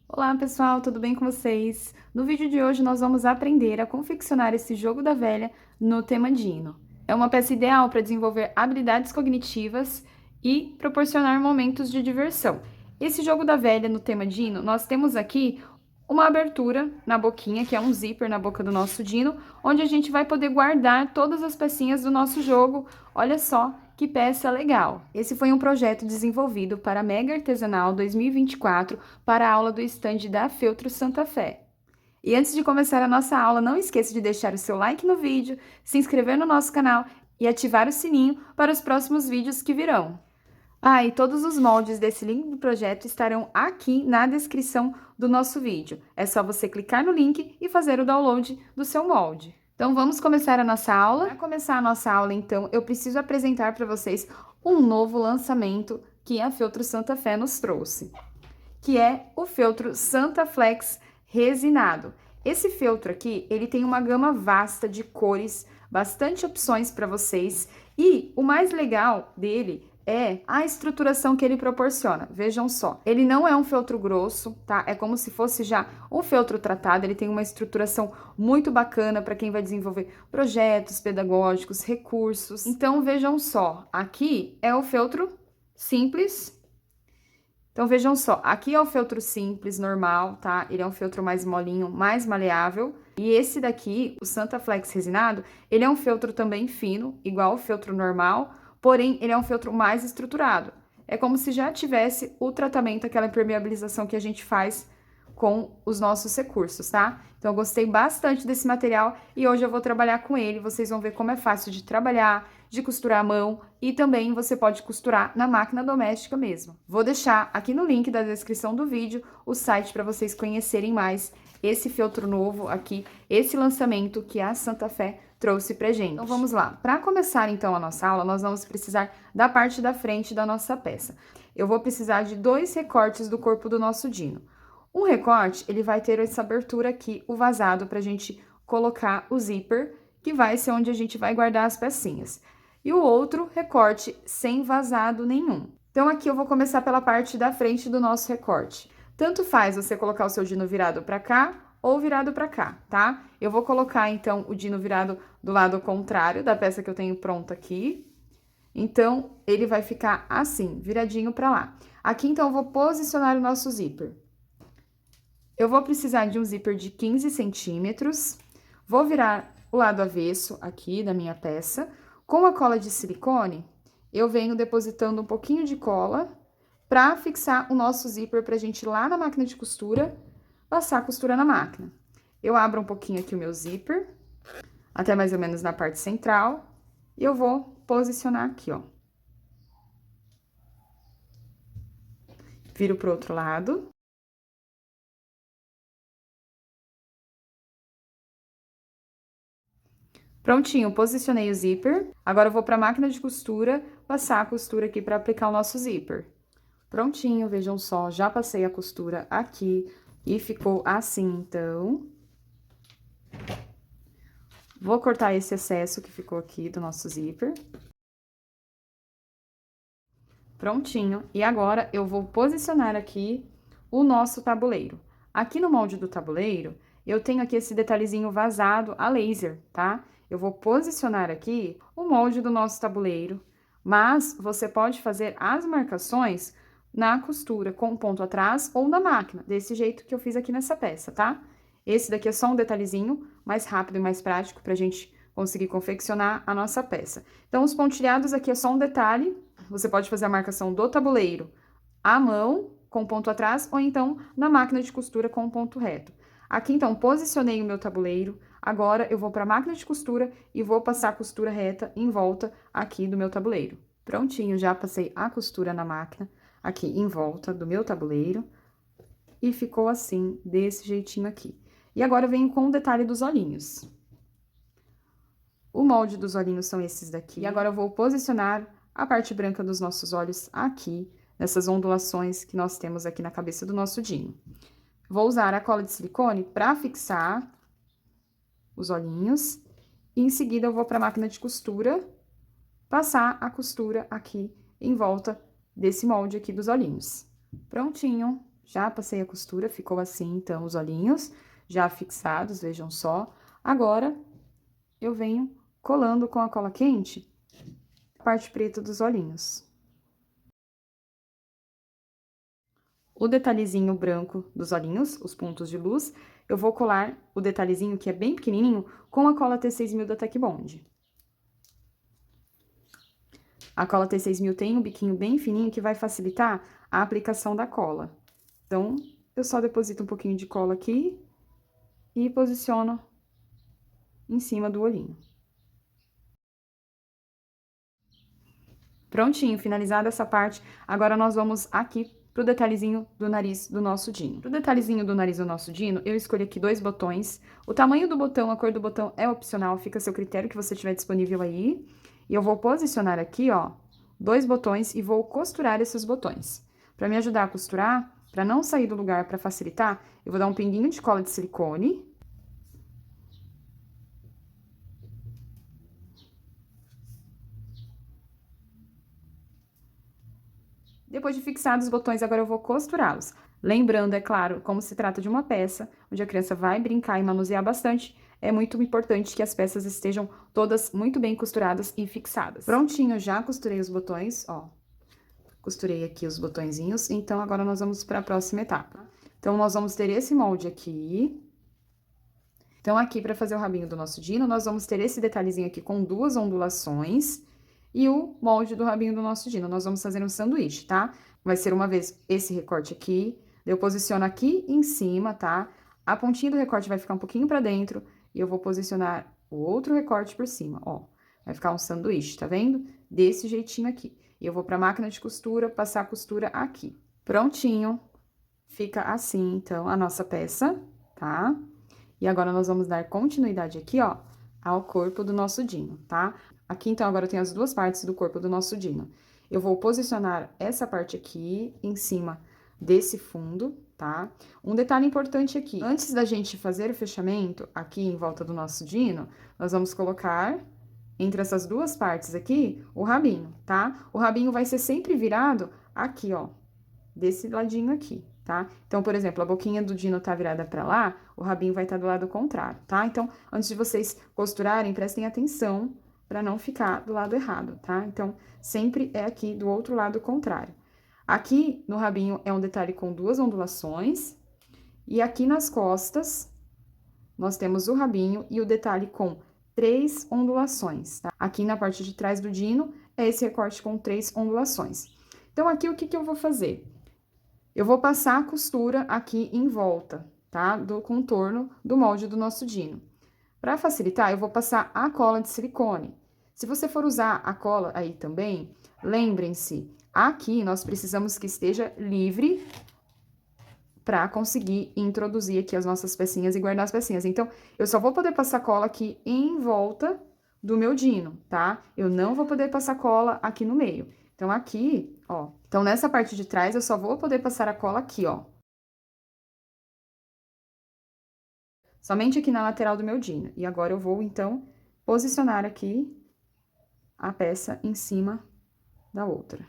Olá pessoal, tudo bem com vocês? No vídeo de hoje nós vamos aprender a confeccionar esse jogo da velha no tema Dino. É uma peça ideal para desenvolver habilidades cognitivas e proporcionar momentos de diversão. Esse jogo da velha no tema Dino, nós temos aqui uma abertura na boquinha, que é um zíper na boca do nosso Dino, onde a gente vai poder guardar todas as pecinhas do nosso jogo. Olha só que peça legal! Esse foi um projeto desenvolvido para a Mega Artesanal 2024 para a aula do estande da Feltro Santa Fé. E antes de começar a nossa aula, não esqueça de deixar o seu like no vídeo, se inscrever no nosso canal e ativar o sininho para os próximos vídeos que virão. E todos os moldes desse link do projeto estarão aqui na descrição do nosso vídeo. É só você clicar no link e fazer o download do seu molde. Então, vamos começar a nossa aula? Para começar a nossa aula, então, eu preciso apresentar para vocês um novo lançamento que a Feltro Santa Fé nos trouxe, que é o feltro Santa Flex resinado. Esse feltro aqui, ele tem uma gama vasta de cores, bastante opções para vocês, e o mais legal dele é a estruturação que ele proporciona. Vejam só, ele não é um feltro grosso, tá? É como se fosse já um feltro tratado, ele tem uma estruturação muito bacana para quem vai desenvolver projetos pedagógicos, recursos. Então, vejam só, aqui é o feltro simples. Então, vejam só, aqui é o feltro simples, normal, tá? Ele é um feltro mais molinho, mais maleável. E esse daqui, o Santa Flex resinado, ele é um feltro também fino, igual o feltro normal, porém, ele é um feltro mais estruturado. É como se já tivesse o tratamento, aquela impermeabilização que a gente faz com os nossos recursos, tá? Então, eu gostei bastante desse material e hoje eu vou trabalhar com ele. Vocês vão ver como é fácil de trabalhar, de costurar à mão e também você pode costurar na máquina doméstica mesmo. Vou deixar aqui no link da descrição do vídeo o site para vocês conhecerem mais esse feltro novo aqui, esse lançamento que a Santa Fé trouxe pra gente. Então vamos lá. Para começar então a nossa aula, nós vamos precisar da parte da frente da nossa peça. Eu vou precisar de 2 recortes do corpo do nosso Dino. Um recorte, ele vai ter essa abertura aqui, o vazado, pra gente colocar o zíper, que vai ser onde a gente vai guardar as pecinhas. E o outro recorte sem vazado nenhum. Então, aqui eu vou começar pela parte da frente do nosso recorte. Tanto faz você colocar o seu Dino virado para cá ou virado para cá, tá? Eu vou colocar, então, o Dino virado do lado contrário da peça que eu tenho pronta aqui. Então, ele vai ficar assim, viradinho para lá. Aqui, então, eu vou posicionar o nosso zíper. Eu vou precisar de um zíper de 15 centímetros. Vou virar o lado avesso aqui da minha peça. Com a cola de silicone, eu venho depositando um pouquinho de cola para fixar o nosso zíper pra gente ir lá na máquina de costura, passar a costura na máquina. Eu abro um pouquinho aqui o meu zíper, até mais ou menos na parte central, e eu vou posicionar aqui, ó. Viro pro outro lado. Prontinho, posicionei o zíper. Agora eu vou para a máquina de costura, passar a costura aqui para aplicar o nosso zíper. Prontinho, vejam só, já passei a costura aqui e ficou assim, então. Vou cortar esse excesso que ficou aqui do nosso zíper. Prontinho, e agora eu vou posicionar aqui o nosso tabuleiro. Aqui no molde do tabuleiro, eu tenho aqui esse detalhezinho vazado a laser, tá? Eu vou posicionar aqui o molde do nosso tabuleiro, mas você pode fazer as marcações na costura, com um ponto atrás ou na máquina, desse jeito que eu fiz aqui nessa peça, tá? Esse daqui é só um detalhezinho mais rápido e mais prático pra gente conseguir confeccionar a nossa peça. Então, os pontilhados aqui é só um detalhe, você pode fazer a marcação do tabuleiro à mão, com ponto atrás, ou então na máquina de costura com ponto reto. Aqui, então, posicionei o meu tabuleiro. Agora, eu vou para a máquina de costura e vou passar a costura reta em volta aqui do meu tabuleiro. Prontinho, já passei a costura na máquina, aqui em volta do meu tabuleiro. E ficou assim, desse jeitinho aqui. E agora, eu venho com o detalhe dos olhinhos. O molde dos olhinhos são esses daqui. E agora, eu vou posicionar a parte branca dos nossos olhos aqui, nessas ondulações que nós temos aqui na cabeça do nosso Dino. Vou usar a cola de silicone para fixar os olhinhos. E em seguida, eu vou para a máquina de costura, passar a costura aqui em volta desse molde aqui dos olhinhos. Prontinho. Já passei a costura, ficou assim, então, os olhinhos já fixados, vejam só. Agora, eu venho colando com a cola quente a parte preta dos olhinhos. O detalhezinho branco dos olhinhos, os pontos de luz, eu vou colar o detalhezinho, que é bem pequenininho, com a cola T6000 da Tec Bond. A cola T6000 tem um biquinho bem fininho que vai facilitar a aplicação da cola. Então, eu só deposito um pouquinho de cola aqui e posiciono em cima do olhinho. Prontinho, finalizada essa parte, agora nós vamos aqui pro detalhezinho do nariz do nosso Dino. Pro detalhezinho do nariz do nosso Dino, eu escolhi aqui 2 botões. O tamanho do botão, a cor do botão é opcional, fica a seu critério que você tiver disponível aí. E eu vou posicionar aqui, ó, 2 botões e vou costurar esses botões. Para me ajudar a costurar, para não sair do lugar, para facilitar, eu vou dar um pinguinho de cola de silicone. Depois de fixados os botões, agora eu vou costurá-los. Lembrando, é claro, como se trata de uma peça, onde a criança vai brincar e manusear bastante, é muito importante que as peças estejam todas muito bem costuradas e fixadas. Prontinho, já costurei os botões, ó. Costurei aqui os botõezinhos, então agora nós vamos para a próxima etapa. Então, nós vamos ter esse molde aqui. Então, aqui, para fazer o rabinho do nosso Dino, nós vamos ter esse detalhezinho aqui com 2 ondulações e o molde do rabinho do nosso Dino. Nós vamos fazer um sanduíche, tá? Vai ser uma vez esse recorte aqui, eu posiciono aqui em cima, tá? A pontinha do recorte vai ficar um pouquinho pra dentro e eu vou posicionar o outro recorte por cima, ó. Vai ficar um sanduíche, tá vendo? Desse jeitinho aqui. E eu vou pra máquina de costura, passar a costura aqui. Prontinho. Fica assim, então, a nossa peça, tá? E agora, nós vamos dar continuidade aqui, ó, ao corpo do nosso Dino, tá? Aqui, então, agora eu tenho as 2 partes do corpo do nosso Dino. Eu vou posicionar essa parte aqui em cima desse fundo, tá? Um detalhe importante aqui, antes da gente fazer o fechamento aqui em volta do nosso Dino, nós vamos colocar entre essas 2 partes aqui o rabinho, tá? O rabinho vai ser sempre virado aqui, ó, desse ladinho aqui, tá? Então, por exemplo, a boquinha do Dino tá virada pra lá, o rabinho vai estar do lado contrário, tá? Então, antes de vocês costurarem, prestem atenção pra não ficar do lado errado, tá? Então, sempre é aqui do outro lado contrário. Aqui no rabinho é um detalhe com 2 ondulações, e aqui nas costas nós temos o rabinho e o detalhe com 3 ondulações, tá? Aqui na parte de trás do Dino é esse recorte com 3 ondulações. Então, aqui o que que eu vou fazer? Eu vou passar a costura aqui em volta, tá? Do contorno do molde do nosso Dino. Para facilitar, eu vou passar a cola de silicone. Se você for usar a cola aí também, lembrem-se, aqui nós precisamos que esteja livre para conseguir introduzir aqui as nossas pecinhas e guardar as pecinhas. Então, eu só vou poder passar cola aqui em volta do meu Dino, tá? Eu não vou poder passar cola aqui no meio. Então, aqui, ó, então nessa parte de trás eu só vou poder passar a cola aqui, ó. Somente aqui na lateral do meu Dino. E agora eu vou, então, posicionar aqui a peça em cima da outra.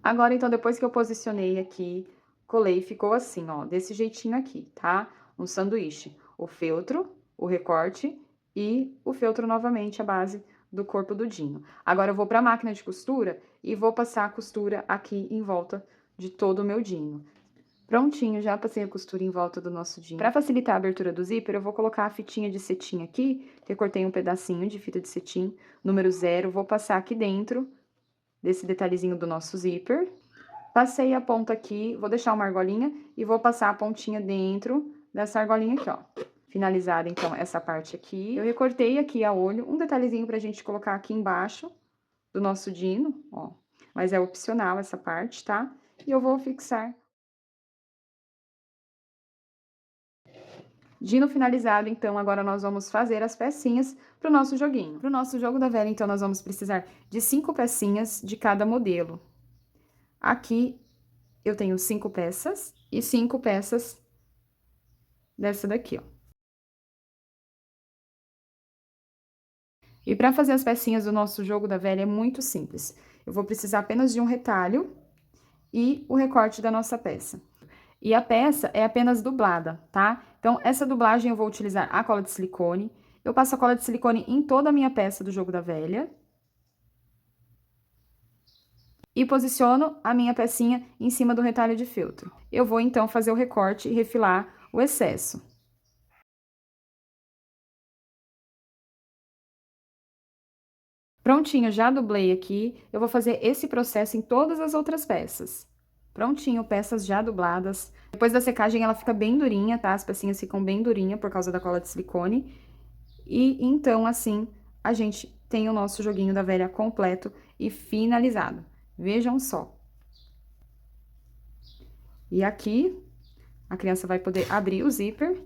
Agora, então, depois que eu posicionei aqui, colei, ficou assim, ó, desse jeitinho aqui, tá? Um sanduíche. O feltro, o recorte e o feltro novamente, a base do corpo do Dino. Agora, eu vou pra máquina de costura e vou passar a costura aqui em volta de todo o meu Dino. Prontinho, já passei a costura em volta do nosso Dino. Para facilitar a abertura do zíper, eu vou colocar a fitinha de cetim aqui, recortei um pedacinho de fita de cetim, número 0, vou passar aqui dentro desse detalhezinho do nosso zíper. Passei a ponta aqui, vou deixar uma argolinha e vou passar a pontinha dentro dessa argolinha aqui, ó. Finalizada, então, essa parte aqui. Eu recortei aqui a olho, um detalhezinho pra gente colocar aqui embaixo do nosso Dino, ó. Mas é opcional essa parte, tá? E eu vou fixar. Dino finalizado, então, agora nós vamos fazer as pecinhas pro nosso joguinho. Pro nosso jogo da velha, então, nós vamos precisar de 5 pecinhas de cada modelo. Aqui, eu tenho 5 peças e 5 peças dessa daqui, ó. E para fazer as pecinhas do nosso jogo da velha é muito simples. Eu vou precisar apenas de um retalho e o recorte da nossa peça. E a peça é apenas dublada, tá? Então, essa dublagem eu vou utilizar a cola de silicone. Eu passo a cola de silicone em toda a minha peça do jogo da velha. E posiciono a minha pecinha em cima do retalho de feltro. Eu vou, então, fazer o recorte e refilar o excesso. Prontinho, já dublei aqui. Eu vou fazer esse processo em todas as outras peças. Prontinho, peças já dubladas. Depois da secagem, ela fica bem durinha, tá? As pecinhas ficam bem durinhas por causa da cola de silicone. E então, assim, a gente tem o nosso joguinho da velha completo e finalizado. Vejam só. E aqui, a criança vai poder abrir o zíper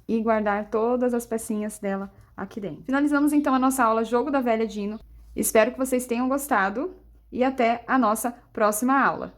e guardar todas as pecinhas dela aqui dentro. Finalizamos, então, a nossa aula Jogo da Velha Dino. Espero que vocês tenham gostado e até a nossa próxima aula.